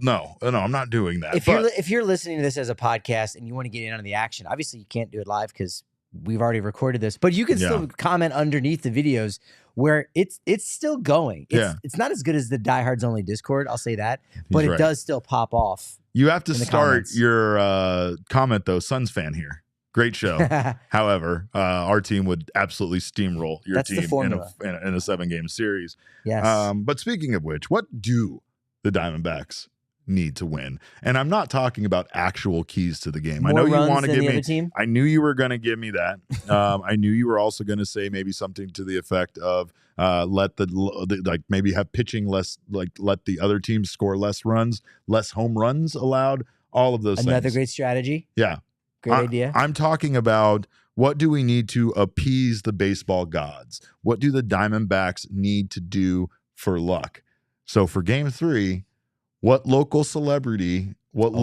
No, I'm not doing that. If you're listening to this as a podcast and you want to get in on the action, obviously you can't do it live because we've already recorded this, but you can still comment underneath the videos where it's still going. It's not as good as the Diehards Only Discord, I'll say that, but it does still pop off. You have to start comments. your comment though, Suns fan here. Great show. However, our team would absolutely steamroll your That's the team formula. in a 7-game series. Yes. But speaking of which, what do the Diamondbacks need to win? And I'm not talking about actual keys to the game. More I know you runs want to than give the me. other team? I knew you were going to give me that. I knew you were also going to say maybe something to the effect of let the maybe have pitching less, like let the other team score less runs, less home runs allowed. All of those Another things. great strategy. Yeah. Great idea. I'm talking about what do we need to appease the baseball gods? What do the Diamondbacks need to do for luck? So for game 3, what local celebrity, what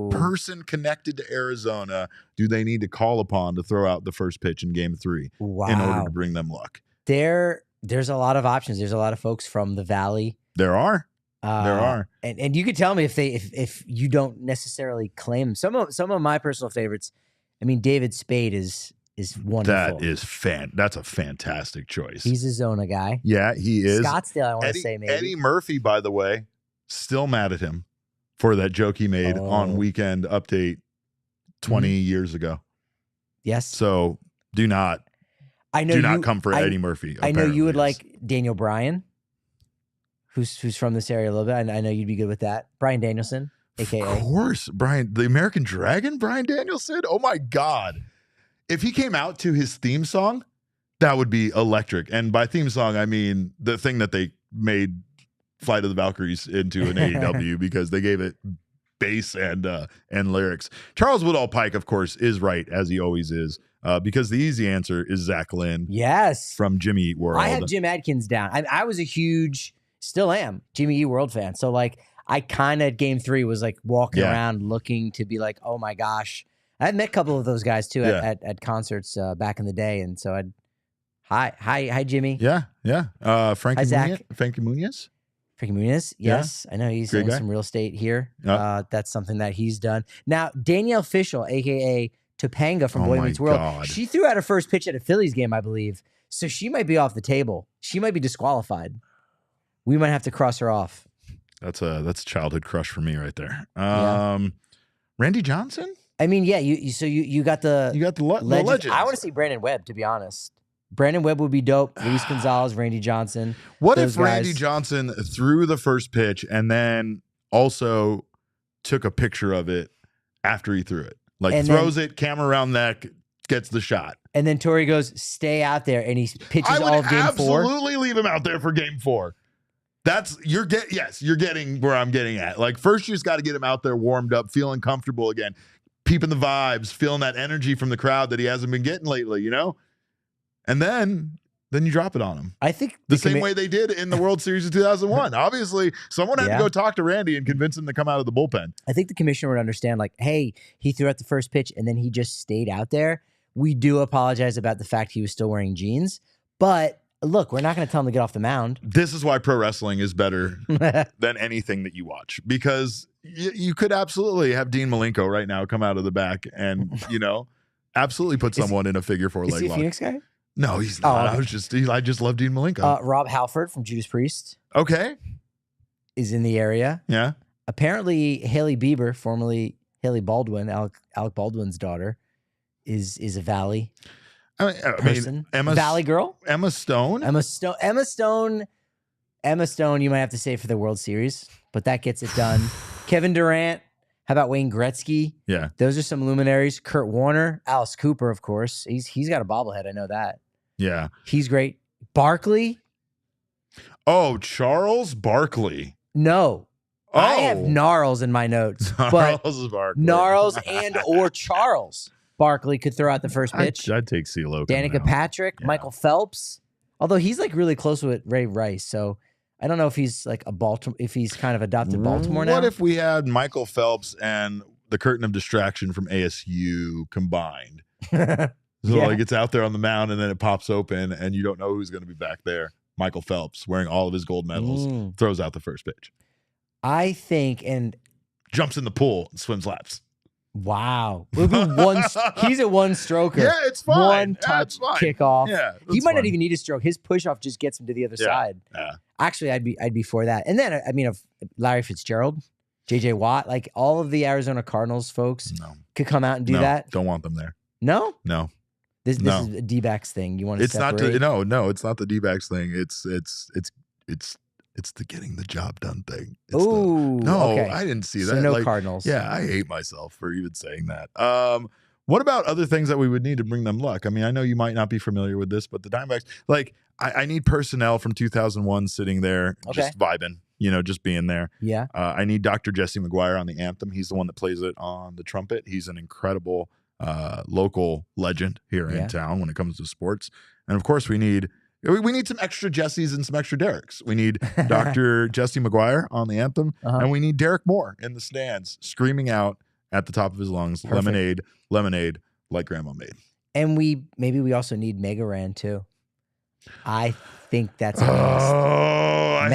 person connected to Arizona do they need to call upon to throw out the first pitch in game 3 in order to bring them luck? There's a lot of options. There's a lot of folks from the Valley. There are. There are. And you could tell me if you don't necessarily claim some of my personal favorites. I mean, David Spade is wonderful. That's a fantastic choice. He's a Zona guy. Yeah, he is. Scottsdale, I want to say maybe. Eddie Murphy, by the way, still mad at him for that joke he made on Weekend Update 20 years ago. Yes. So do not come for Eddie Murphy. I know you would like Daniel Bryan. Who's from this area a little bit. I know you'd be good with that. Brian Danielson, a.k.a. Of course. Brian, the American Dragon, Brian Danielson. Oh, my God. If he came out to his theme song, that would be electric. And by theme song, I mean the thing that they made Flight of the Valkyries into an AEW because they gave it bass and lyrics. Charles Woodall Pike, of course, is right, as he always is, because the easy answer is Zach Lynn. Yes. From Jimmy Eat World. I have Jim Adkins down. I was a huge... Still am Jimmy E World fan. So like I kind of at game 3 was like walking around looking to be like, oh my gosh. I met a couple of those guys too at concerts back in the day. And so hi Jimmy. Yeah. Frankie Zach. Muniz? Frankie Muniz. Yes. I know he's in some real estate here. Yep. That's something that he's done. Now, Danielle Fishel, aka Topanga from Boy Meets World. God. She threw out her first pitch at a Phillies game, I believe. So she might be off the table. She might be disqualified. We might have to cross her off. That's a childhood crush for me right there. Randy Johnson? I mean, yeah, you got the legends. I want to see Brandon Webb, to be honest. Brandon Webb would be dope. Luis Gonzalez, Randy Johnson. What if Randy Johnson threw the first pitch and then also took a picture of it after he threw it? Like throws it, camera around neck, gets the shot. And then Torrey goes, stay out there, and he pitches all of game 4. I would absolutely leave him out there for game 4. You're getting where I'm getting at. Like first you just got to get him out there warmed up, feeling comfortable again, peeping the vibes, feeling that energy from the crowd that he hasn't been getting lately, you know? And then you drop it on him. I think the same way they did in the World Series of 2001. Obviously, someone had to go talk to Randy and convince him to come out of the bullpen. I think the commissioner would understand like, hey, he threw out the first pitch and then he just stayed out there. We do apologize about the fact he was still wearing jeans, but look, we're not going to tell him to get off the mound. This is why pro wrestling is better than anything that you watch, because you could absolutely have Dean Malenko right now come out of the back and, absolutely put someone in a figure 4 leg lock. Is he a Phoenix guy? No, he's not. I just love Dean Malenko. Rob Halford from Judas Priest. Okay. Is in the area. Yeah. Apparently, Haley Bieber, formerly Haley Baldwin, Alec Baldwin's daughter, is a Valley person. Valley girl? Emma Stone? Emma Stone, you might have to say for the World Series, but that gets it done. Kevin Durant. How about Wayne Gretzky? Yeah. Those are some luminaries. Kurt Warner, Alice Cooper, of course. He's got a bobblehead. I know that. Yeah. He's great. Barkley? Oh, Charles Barkley. No. Oh. I have Gnarls in my notes. Charles Barkley. Gnarls and or Charles Barkley could throw out the first pitch. I'd take CeeLo. Danica Patrick, Michael Phelps. Although he's like really close with Ray Rice, so I don't know if he's like a Baltimore, if he's kind of adopted Baltimore now. What if we had Michael Phelps and the curtain of distraction from ASU combined? So like it's out there on the mound and then it pops open and you don't know who's going to be back there. Michael Phelps wearing all of his gold medals throws out the first pitch. I think and jumps in the pool and swims laps. Wow. It would be he's a one stroker. Yeah, it's fine. One touch kickoff. Yeah. He might not even need a stroke. His push off just gets him to the other side. Yeah. Actually, I'd be for that. And then I mean of Larry Fitzgerald, JJ Watt, like all of the Arizona Cardinals folks could come out and do that. Don't want them there. No? No. This is a D-backs thing. You want to separate? It's not the D-backs thing. It's the getting the job done thing. Okay. I didn't see that. So no Cardinals. Yeah, I hate myself for even saying that. What about other things that we would need to bring them luck? I mean, I know you might not be familiar with this, but the Diamondbacks, like, I need personnel from 2001 sitting there, just vibing, just being there. Yeah. I need Dr. Jesse McGuire on the anthem. He's the one that plays it on the trumpet. He's an incredible local legend here in town when it comes to sports. And of course we need some extra Jessies and some extra Dereks. We need Dr. Jesse McGuire on the anthem and we need Derek Moore in the stands screaming out at the top of his lungs, lemonade, lemonade, like grandma made. And maybe we also need Mega Ran too. I think that's I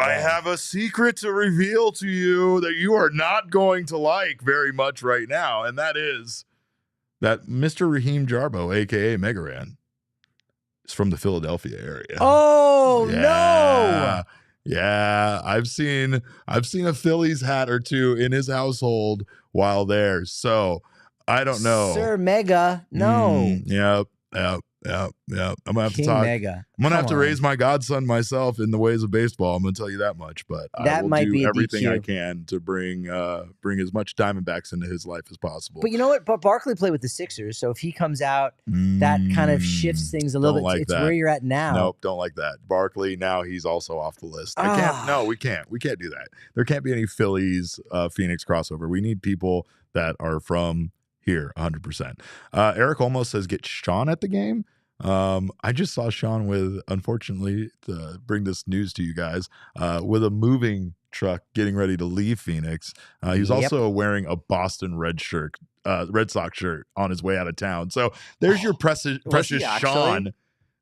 have a secret to reveal to you that you are not going to like very much right now, and that is that Mr. Raheem Jarbo, aka Megaran, is from the Philadelphia area. Oh no! Yeah, I've seen a Phillies hat or two in his household while there. So I don't know, Sir Mega. No. Yep. I'm gonna have to talk. Mega. I'm gonna have to raise my godson myself in the ways of baseball. I'm gonna tell you that much. But I will do everything I can to bring as much Diamondbacks into his life as possible. But you know what? But Barkley played with the Sixers, so if he comes out, that kind of shifts things a little bit. Like it's that. where you're at now. Nope, don't like that. Barkley, now he's also off the list. I can't. No, we can't. We can't do that. There can't be any Phillies Phoenix crossover. We need people that are from here, 100%. Eric almost says get Sean at the game. I just saw Sean with, unfortunately, to bring this news to you guys, with a moving truck getting ready to leave Phoenix. He's also wearing a Boston Red Sox shirt on his way out of town. So there's your precious Sean.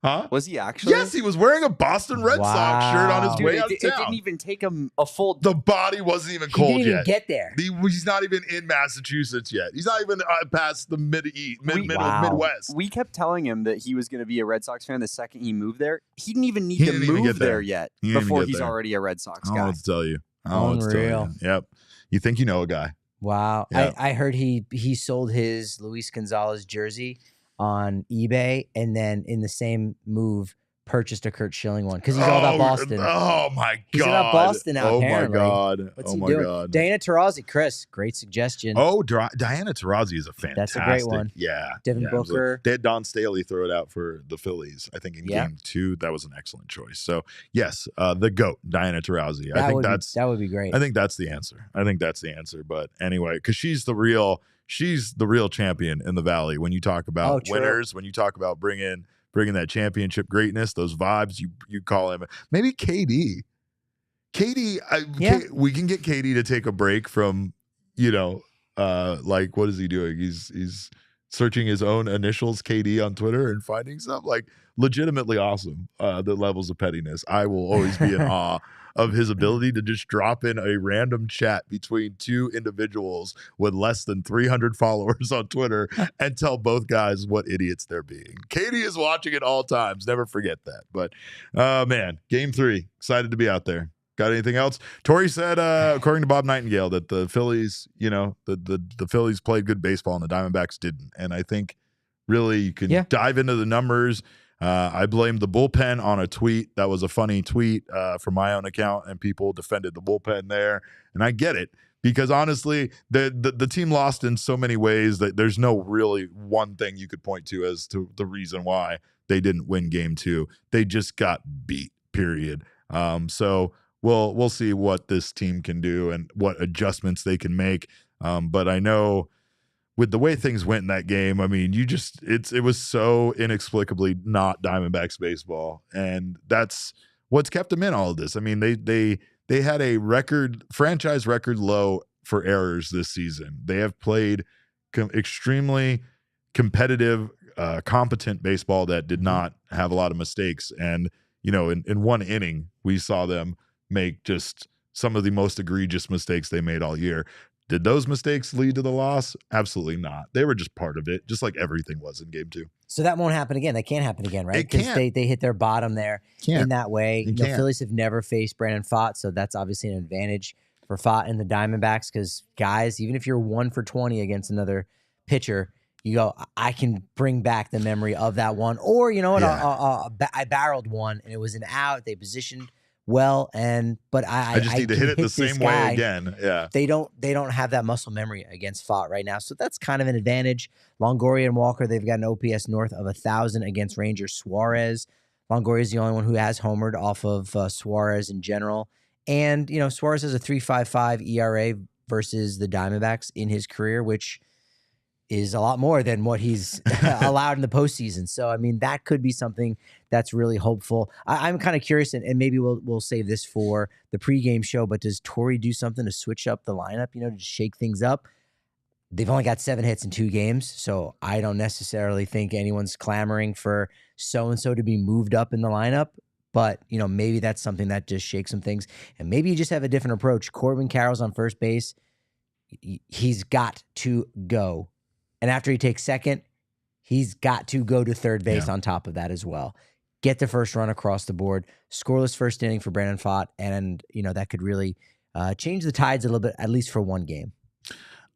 Huh? Was he actually? Yes, he was wearing a Boston Red Sox shirt on his way out of town. It didn't even take him a full... The body wasn't even cold yet. He didn't even get there. He's not even in Massachusetts yet. He's not even past the Midwest. We kept telling him that he was going to be a Red Sox fan the second he moved there. He didn't even need to move there yet before he's already a Red Sox guy. I don't know what to tell you. Unreal. Yep. You think you know a guy. Wow. Yep. I heard he sold his Luis Gonzalez jersey on eBay and then in the same move purchased a Curt Schilling one because he's all about Boston. Oh my God. He's about Boston now, Oh apparently. my God. What's he doing? God. Diana Taurasi, Chris, great suggestion. Oh, Diana Taurasi is a fantastic. That's a great one. Yeah. Devin Booker. They had Don Staley throw it out for the Phillies, I think in game 2. That was an excellent choice. So yes, the GOAT, Diana Taurasi. That would be great. I think that's the answer. But anyway, because she's the real champion in the Valley. When you talk about winners, when you talk about bringing that championship greatness, those vibes, you call him maybe KD. We can get KD to take a break from, like what is he doing? He's searching his own initials, KD, on Twitter and finding stuff like legitimately awesome. The levels of pettiness. I will always be in awe of his ability to just drop in a random chat between two individuals with less than 300 followers on Twitter and tell both guys what idiots they're being. Katie is watching at all times. Never forget that. But, man, game 3. Excited to be out there. Got anything else? Tori said, according to Bob Nightingale, that the Phillies, the Phillies played good baseball and the Diamondbacks didn't. And I think really you can dive into the numbers. I blamed the bullpen on a tweet. That was a funny tweet from my own account, and people defended the bullpen there. And I get it because honestly, the team lost in so many ways that there's no really one thing you could point to as to the reason why they didn't win game 2. They just got beat, period. So we'll see what this team can do and what adjustments they can make. But I know with the way things went in that game, I mean, it was so inexplicably not Diamondbacks baseball, and that's what's kept them in all of this. I mean, they had a franchise record low for errors this season. They have played extremely competitive, competent baseball that did not have a lot of mistakes. And, in one inning, we saw them make just some of the most egregious mistakes they made all year. Did those mistakes lead to the loss? Absolutely not. They were just part of it, just like everything was in game 2. So that won't happen again. That can't happen again, right? It can't. Because they hit their bottom there in that way. Phillies have never faced Brandon Pfaadt, so that's obviously an advantage for Pfaadt and the Diamondbacks because, guys, even if you're 1 for 20 against another pitcher, you go, I can bring back the memory of that one. Or, you know what, I barreled one, and it was an out. They positioned well, but I just need to hit it the same way again. Yeah, they don't have that muscle memory against Pfaadt right now, so that's kind of an advantage. Longoria and Walker, they've got an OPS north of 1,000 against Ranger Suarez. Longoria is the only one who has homered off of Suarez in general, and Suarez has a 3.55 ERA versus the Diamondbacks in his career, which is a lot more than what he's allowed in the postseason. So, I mean, that could be something that's really hopeful. I'm kind of curious, and maybe we'll save this for the pregame show, but does Torrey do something to switch up the lineup, to shake things up? They've only got 7 hits in 2 games, so I don't necessarily think anyone's clamoring for so-and-so to be moved up in the lineup. But, maybe that's something that just shakes some things. And maybe you just have a different approach. Corbin Carroll's on first base. He's got to go. And after he takes second, he's got to go to third base on top of that as well. Get the first run across the board. Scoreless first inning for Brandon Pfaadt. And, that could really change the tides a little bit, at least for one game.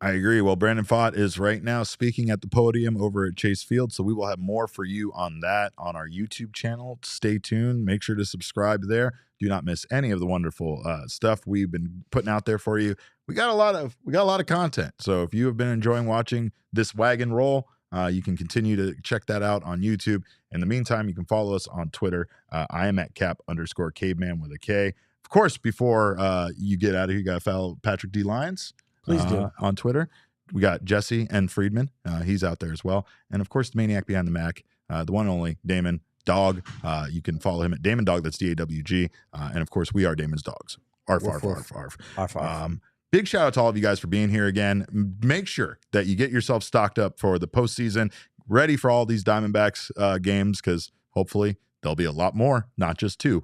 I agree. Well, Brandon Pfaadt is right now speaking at the podium over at Chase Field, so we will have more for you on that on our YouTube channel. Stay tuned. Make sure to subscribe there. Do not miss any of the wonderful stuff we've been putting out there for you. We got a lot of content. So if you have been enjoying watching this wagon roll, you can continue to check that out on YouTube. In the meantime, you can follow us on Twitter. I am at cap_caveman with a K. Of course, before you get out of here, you got to follow Patrick D. Lyons. Please do. On Twitter. We got Jesse and Friedman. He's out there as well. And of course, the maniac behind the Mac, the one and only Damon Dog. You can follow him at Damon Dog. That's DAWG. And of course, we are Damon's Dogs. Arf, arf, arf, arf. Arf, arf. Big shout out to all of you guys for being here again. Make sure that you get yourself stocked up for the postseason, ready for all these Diamondbacks games, because hopefully there'll be a lot more, not just 2.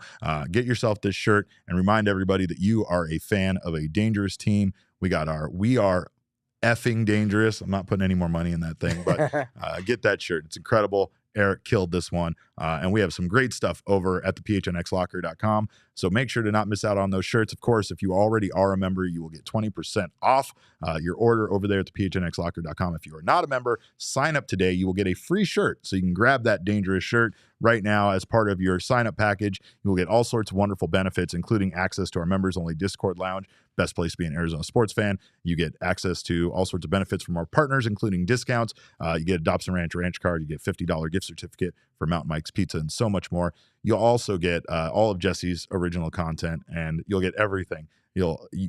Get yourself this shirt and remind everybody that you are a fan of a dangerous team. We are effing dangerous. I'm not putting any more money in that thing, but get that shirt. It's incredible. Eric killed this one. And we have some great stuff over at the PHNXlocker.com. So make sure to not miss out on those shirts. Of course, if you already are a member, you will get 20% off your order over there at the PHNXlocker.com. If you are not a member, sign up today. You will get a free shirt. So you can grab that dangerous shirt right now as part of your sign-up package. You will get all sorts of wonderful benefits, including access to our members-only Discord lounge. Best place to be an Arizona sports fan. You get access to all sorts of benefits from our partners, including discounts. You get a Dobson Ranch card. You get $50 gift certificate for Mountain Mike's Pizza and so much more. You'll also get all of Jesse's original content, and you'll get everything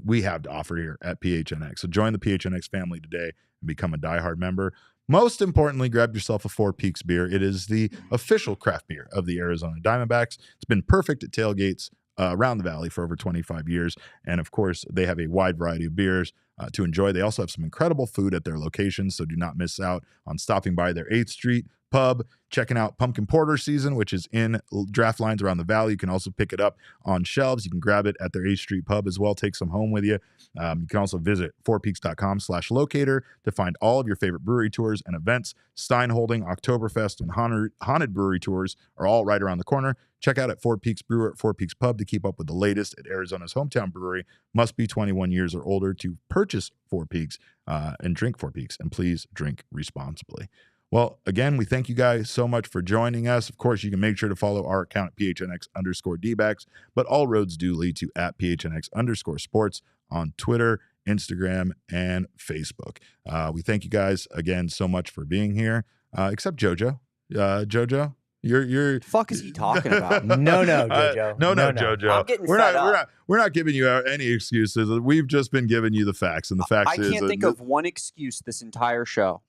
we have to offer here at PHNX. So join the PHNX family today and become a diehard member. Most importantly, grab yourself a Four Peaks beer. It is the official craft beer of the Arizona Diamondbacks. It's been perfect at tailgates around the valley for over 25 years. And of course, they have a wide variety of beers to enjoy. They also have some incredible food at their locations, so do not miss out on stopping by their 8th Street pub, checking out Pumpkin Porter season, which is in draft lines around the valley. You can also pick it up on shelves. You can grab it at their 8th Street pub as well. Take some home with you. You can also visit fourpeaks.com/locator to find all of your favorite brewery tours and events. Stein Holding, Oktoberfest, and Haunted Brewery tours are all right around the corner. Check out at Four Peaks Brewer at Four Peaks Pub to keep up with the latest at Arizona's hometown brewery. Must be 21 years or older to purchase Four Peaks and drink Four Peaks. And please drink responsibly. Well, again, we thank you guys so much for joining us. Of course, you can make sure to follow our account at PHNX_D-backs, but all roads do lead to at PHNX_sports on Twitter, Instagram, and Facebook. We thank you guys again so much for being here, except JoJo. JoJo, you're fuck is he talking about? No, JoJo. No, JoJo. I'm getting fed up. We're not giving you any excuses. We've just been giving you the facts, and the facts I can't think of one excuse this entire show.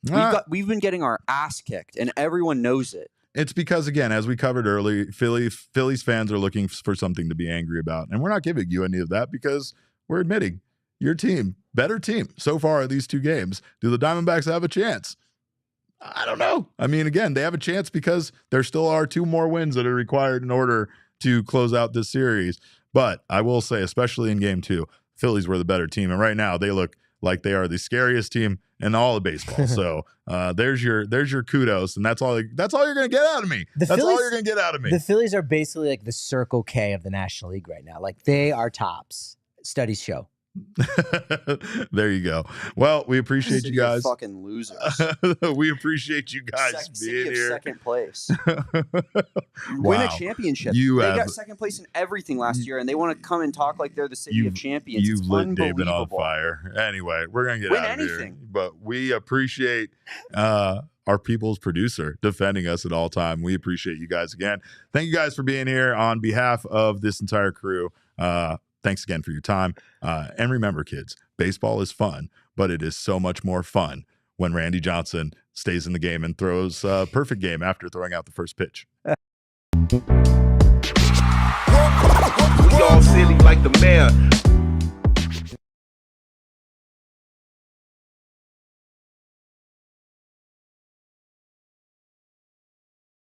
We've been getting our ass kicked, and everyone knows it. It's because, again, as we covered early, Phillies fans are looking for something to be angry about, and we're not giving you any of that because we're admitting your team, better team so far in these 2 games. Do the Diamondbacks have a chance? I don't know. I mean, again, they have a chance because there still are 2 more wins that are required in order to close out this series. But I will say, especially in game 2, Phillies were the better team. And right now they look like they are the scariest team in all of baseball. So there's your kudos. And that's all you're going to get out of me. All you're going to get out of me. The Phillies are basically like the Circle K of the National League right now. Like, they are tops. Studies show. There you go. Well, we appreciate you guys. Fucking losers. We appreciate you guys being here. Second place. Win a championship. They got second place in everything last year, and they want to come and talk like they're the city of champions. You've lit David on fire. Anyway, we're gonna get out of here. But we appreciate our people's producer defending us at all time. We appreciate you guys again. Thank you guys for being here on behalf of this entire crew. Thanks again for your time. And remember, kids, baseball is fun, but it is so much more fun when Randy Johnson stays in the game and throws a perfect game after throwing out the first pitch. We all silly like the mayor.